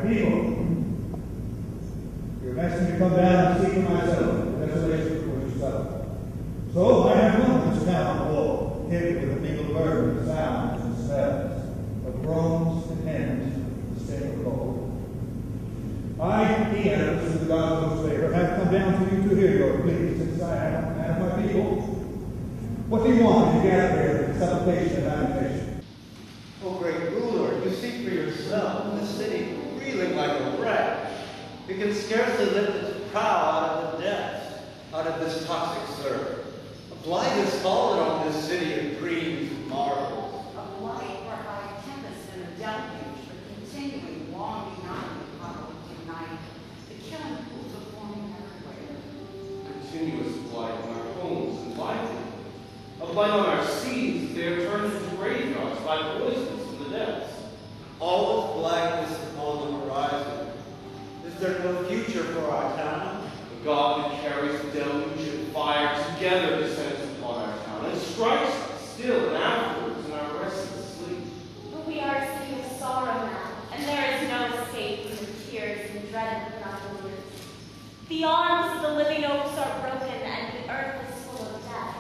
people, you're asking me to come down and see for myself the desolation for which you suffer. So I have come to this town wall, heavy with a mingled burden of sounds and smells, of groans and hymns, the same of cold. I, Oedipus, the God of most favor, have come down to you to hear your pleas, since I am man of my people. What do you want to gather here in supplication and lamentation? O great ruler, you see for yourself the city reeling like a wreck. It can scarcely lift its prow out of the depths, out of this toxic surf. A blight has fallen on this city of dreams and marvels. A blight where by a tempest and a deluge are continuing long behind the power of night. The killing pools are forming everywhere. Continuous blight on our homes and livelihood. A blight on our seas, they are turned into graveyards by poisons from the depths. All is blackness upon the horizon. Is there no future for our town? The God that carries the deluge and fire together descends upon our town and strikes us still and afterwards in our restless sleep. But we are a city of sorrow now, and there is no escape from the tears and dread of the years. The arms of the living oaks are broken, and the earth is full of death.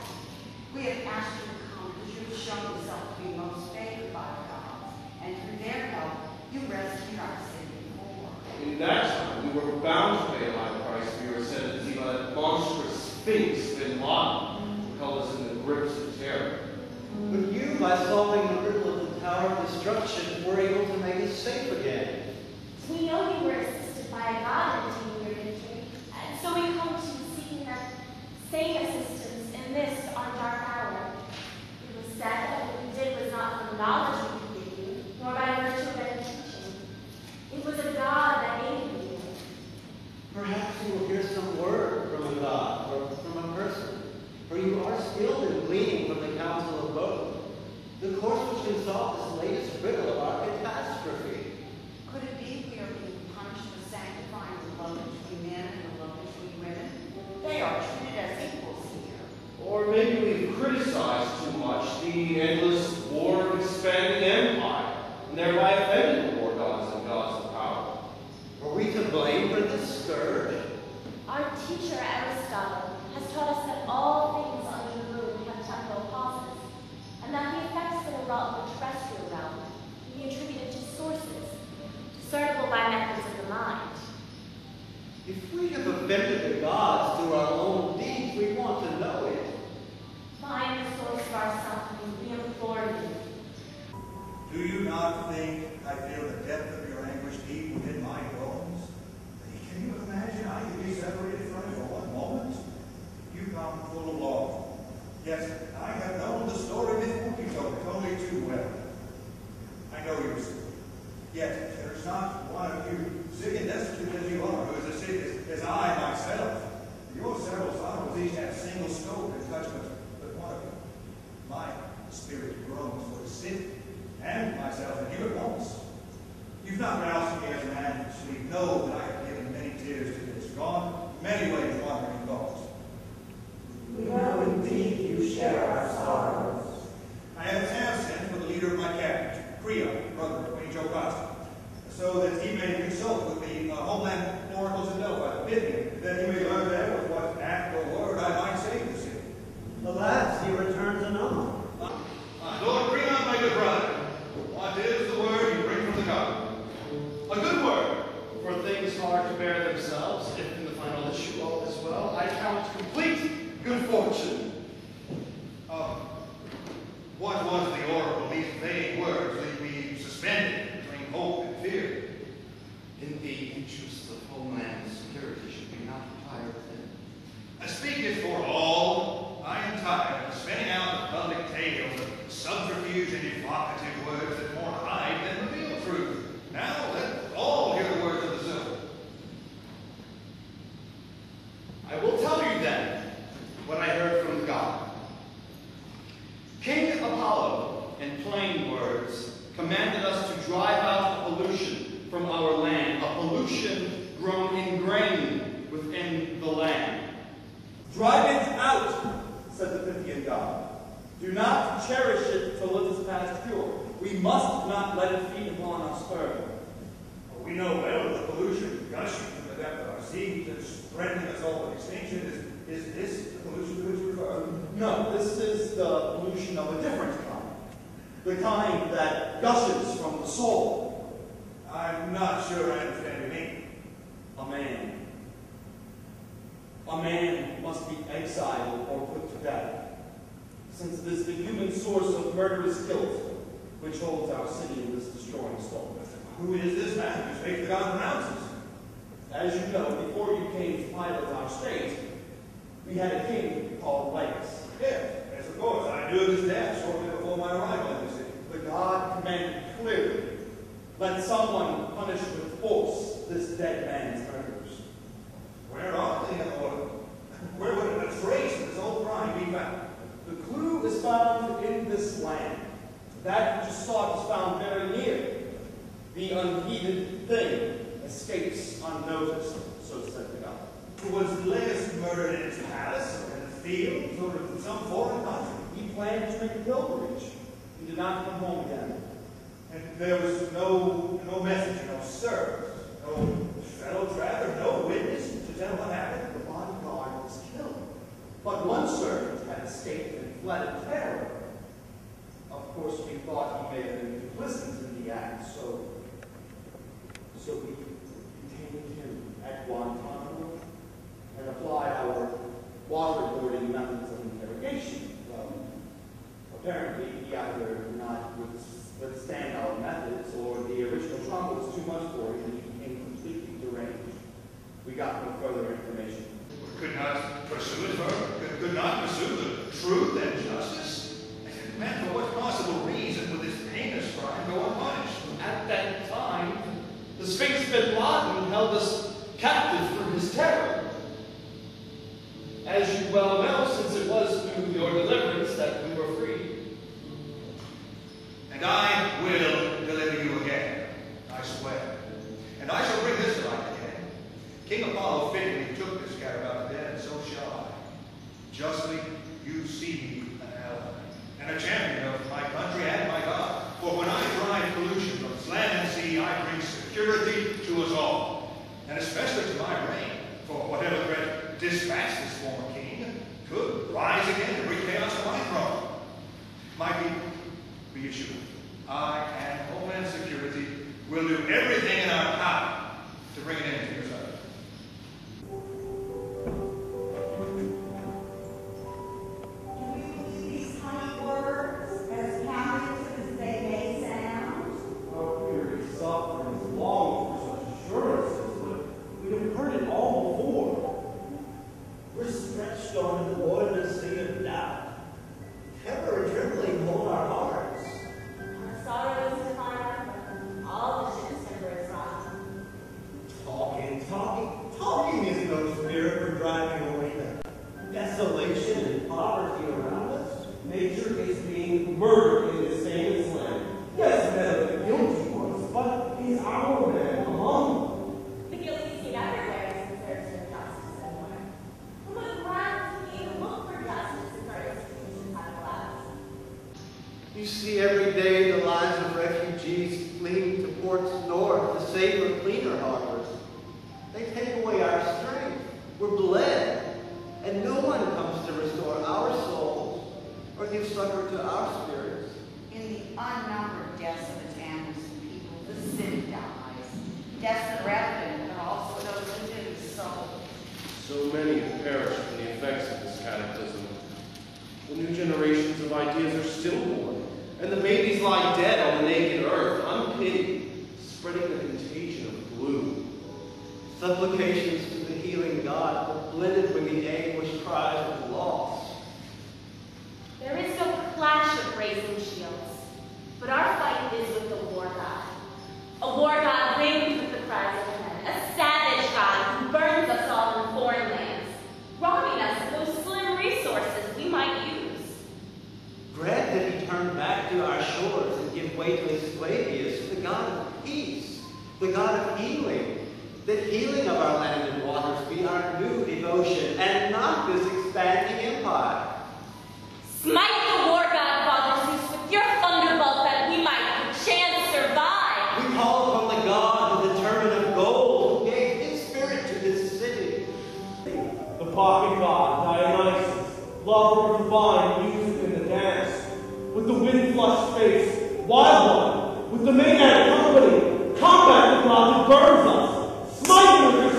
We have asked you to come because you have shown yourself to be most favored by the gods, and through their help, you rescued our city before. In that time, we were bound to pay a high price for your ascendancy by that monstrous sphinx bin Laden, who held us in the grips of terror. But you, by solving the riddle of the Tower of Destruction, were able to make us safe again. We know you were assisted by a god in attaining your victory, and so we come to you seeking that same assistance in this, our dark hour. It was said that what we did was not from knowledge we could give you, nor by virtue of any teaching. It was a God that aided you. Perhaps you will hear some word from a god or from a person, for you are skilled in gleaning from the council of both. The course which can solve this latest riddle of our catastrophe. Could it be we are being punished for sanctifying the love between men and the love between women? They are treated as equals here. Or maybe we've criticized too much the endless war of expanding empire, and thereby offended the war gods and gods of power. Are we to blame for this scourge? Our teacher Aristotle has taught us that all things under the moon have temporal causes, and that the effects that are wrought in the terrestrial realm can be attributed to sources, discernible by methods of the mind. If we have offended the gods through our own deeds, we want to know it. Find the source of our suffering, we implore you. Do you not think I feel the depth of your anguish deep within my bones? Can you imagine I could be separated from you for one moment? You come full of law. Yes, I have known the story before you told it only too well. I know your story. Yet there's not one of you, sick and destitute as you are, who is as sick as I myself. Your several sorrows each have single scope and touch, but one of you. My spirit groans for the city and myself and you at once. You've not roused me as a man to sleep. Know that I have given many tears to this, gone many ways wandering thoughts. We know indeed you share our sorrows. I have sent for the leader of my cabinet, Creon, brother of Queen Jocasta, so that he may consult with the homeland oracles in Delphi, bid me, that he may learn there with what act or word I might save the city. Alas, he returns anon. Lord Creon, my good brother, what is the word you bring from the god? A good word, for things hard to bear themselves, if in the final issue all is well, I count complete good fortune. What was the oracle? These vague words leave me suspended between hope and fear. In the interests of homeland security, should we not retire within? I speak it for all. I am tired of spinning out the public tales of subterfuge and evocative words that more hide than reveal truth. Now let all hear the words of the silver. I will tell you then what I heard from God. King Apollo, in plain words, commanded us to drive out the pollution from our land, a pollution grown ingrained within the land. Drive it out, said the Pythian god. Do not cherish it till it is past cure. We must not let it feed upon us further. We know well the pollution gushing from the depth of our seas that's threatening us all with extinction. Is this the pollution to which you refer? No, this is the pollution of a different kind. The kind that gushes from the soul. I'm not sure I understand what you mean. A man. A man must be exiled or put to death, since it is the human source of murderous guilt which holds our city in this destroying storm. Who is this man whose faith the God pronounces? As you know, before you came to pilot our state, we had a king called Oedipus. Yes, of course. I knew of his death shortly before my arrival in the city. The god commanded clearly, let someone punish with force this dead man's murderers. Where are they in the water? Where would a trace of this old crime be found? The clue is found in this land. That which is sought is found very near. The unheeded thing escapes unnoticed, so said the god. Was Laius murdered in his palace, or in the fields, or in some foreign country? He planned to make a pilgrimage. He did not come home again. And there was no messenger, no servant, no fellow traveler, no witness to tell what happened? The bodyguard was killed. But one servant had escaped and fled in terror. Of course, we thought he may have been complicit in the act, so we detained him at Guantanamo and applied our waterboarding methods of interrogation. Well, apparently he either did not withstand our methods, or the original trauma was too much for him and he became completely deranged. We got no further information. We could not pursue it further. Could not pursue the truth and justice. Man, for what possible reason would this heinous crime go unpunished? At that time, the Sphinx bin Laden held us captive for his terror. As you well know, since it was through your deliverance that we were free. And I will deliver you again, I swear. And I shall bring this to light again. King Apollo fittingly took this scarab dead, and so shall I. Justly, you see me an ally, and a champion of my country and my God. For when I drive pollution from land and sea, I bring security to us all, and especially to my reign. For whatever threat dispatched this former king could rise again and bring chaos to my throne. My people, be assured, I and Homeland Security will do everything in our power to bring an end to your suffering. You see every day the lives of refugees fleeing to ports north to safer, cleaner harbors. They take away our strength. We're bled. And no one comes to restore our souls or give succor to our spirits. In the unnumbered deaths of its animals and people, the city dies. Deaths that are evident, but are also those within the soul. So many have perished from the effects of this cataclysm. The new generations of ideas are stillborn, and the babies lie dead on the naked earth, unpitied, spreading the contagion of gloom. Supplications to the healing God are blended with the anguished cries of loss. There is no clash of brazen shields, but our fight is with the war god. A war god ringed with the cries of men, a savage god who burns us all in foreign lands, robbing us of those slim resources we might use. Grant that he turn back to our shores and give way to Asclepius, the god of peace, the god of healing, that healing of our land and waters be our new devotion, and not this expanding empire. Smite the war god, Father Zeus, with your thunderbolt that we might perchance survive. We call upon the God who determines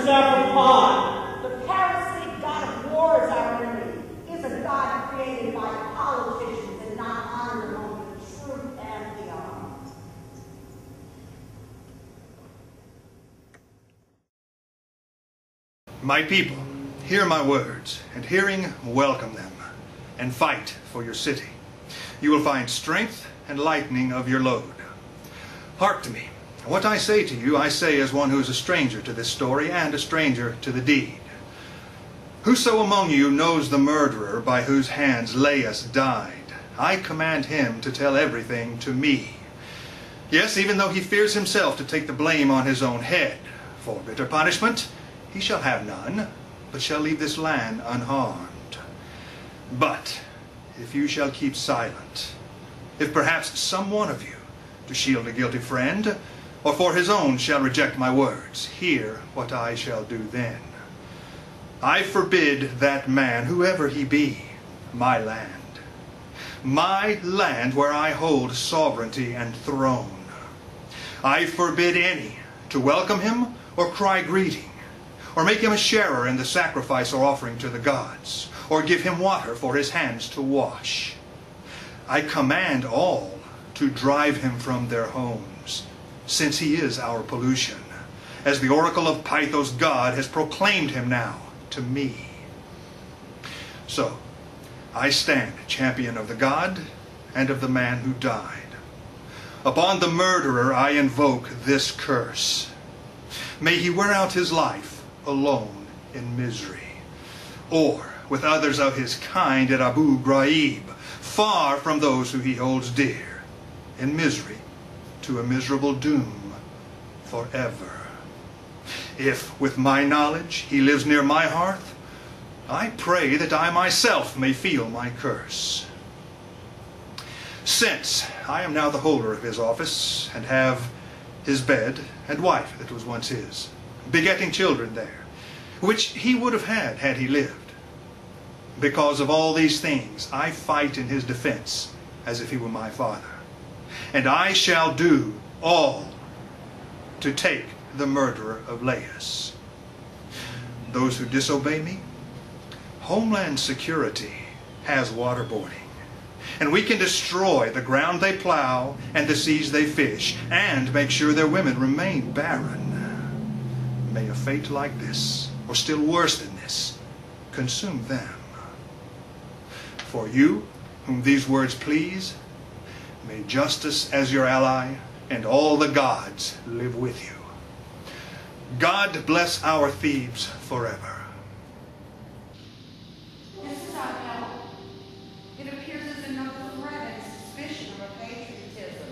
yourself upon? The parasitic god of war is our enemy. He's a god created by politicians and not honored among the truth and the honor. My people, hear my words, and hearing, welcome them, and fight for your city. You will find strength and lightening of your load. Hark to me. What I say to you, I say as one who is a stranger to this story and a stranger to the deed. Whoso among you knows the murderer by whose hands Laius died, I command him to tell everything to me. Yes, even though he fears himself to take the blame on his own head. For bitter punishment he shall have none, but shall leave this land unharmed. But if you shall keep silent, if perhaps some one of you, to shield a guilty friend, or for his own shall reject my words, hear what I shall do then. I forbid that man, whoever he be, my land where I hold sovereignty and throne. I forbid any to welcome him or cry greeting, or make him a sharer in the sacrifice or offering to the gods, or give him water for his hands to wash. I command all to drive him from their homes, since he is our pollution, as the oracle of Pytho's god has proclaimed him now to me. So, I stand champion of the god and of the man who died. Upon the murderer I invoke this curse. May he wear out his life alone in misery, or with others of his kind at Abu Ghraib, far from those who he holds dear, in misery to a miserable doom forever. If, with my knowledge, he lives near my hearth, I pray that I myself may feel my curse. Since I am now the holder of his office, and have his bed and wife that was once his, begetting children there, which he would have had he lived. Because of all these things, I fight in his defense as if he were my father. And I shall do all to take the murderer of Laius. Those who disobey me, Homeland Security has waterboarding, and we can destroy the ground they plow and the seas they fish, and make sure their women remain barren. May a fate like this, or still worse than this, consume them. For you, whom these words please, may justice as your ally and all the gods live with you. God bless our Thebes forever. This is our help. It appears as a no threat and suspicion of our patriotism.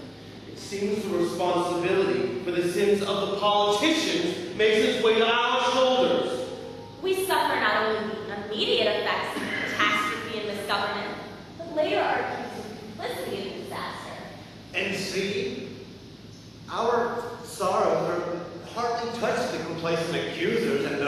It seems the responsibility for the sins of the politicians makes its way to our shoulders. We suffer not only the immediate effects of catastrophe and misgovernment, but later are accused of complicity in the disaster. And see, our sorrows are hardly touched the complacent accusers and